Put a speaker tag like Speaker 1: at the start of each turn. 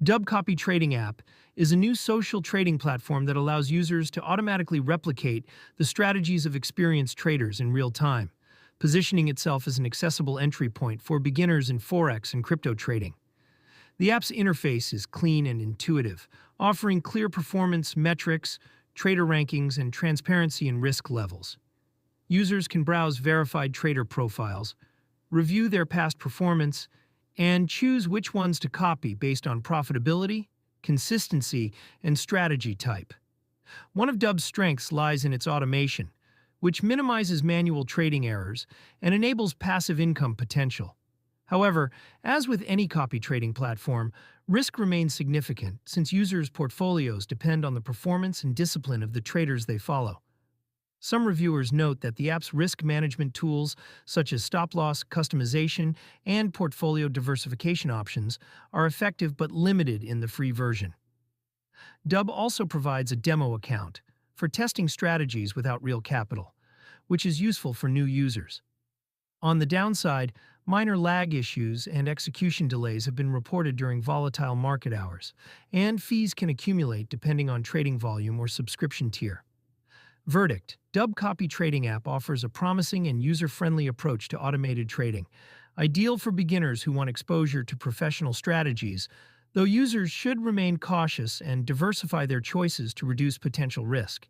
Speaker 1: Dub Copy Trading app is a new social trading platform that allows users to automatically replicate the strategies of experienced traders in real time, positioning itself as an accessible entry point for beginners in forex and crypto trading. The app's interface is clean and intuitive, offering clear performance metrics, trader rankings, and transparency in risk levels. Users can browse verified trader profiles, review their past performance, and choose which ones to copy based on profitability, consistency, and strategy type. One of Dub's strengths lies in its automation, which minimizes manual trading errors and enables passive income potential. However, as with any copy trading platform, risk remains significant since users' portfolios depend on the performance and discipline of the traders they follow. Some reviewers note that the app's risk management tools, such as stop-loss, customization, and portfolio diversification options, are effective but limited in the free version. Dub also provides a demo account for testing strategies without real capital, which is useful for new users. On the downside, minor lag issues and execution delays have been reported during volatile market hours, and fees can accumulate depending on trading volume or subscription tier. Verdict: Dub Copy Trading app offers a promising and user-friendly approach to automated trading, ideal for beginners who want exposure to professional strategies, though users should remain cautious and diversify their choices to reduce potential risk.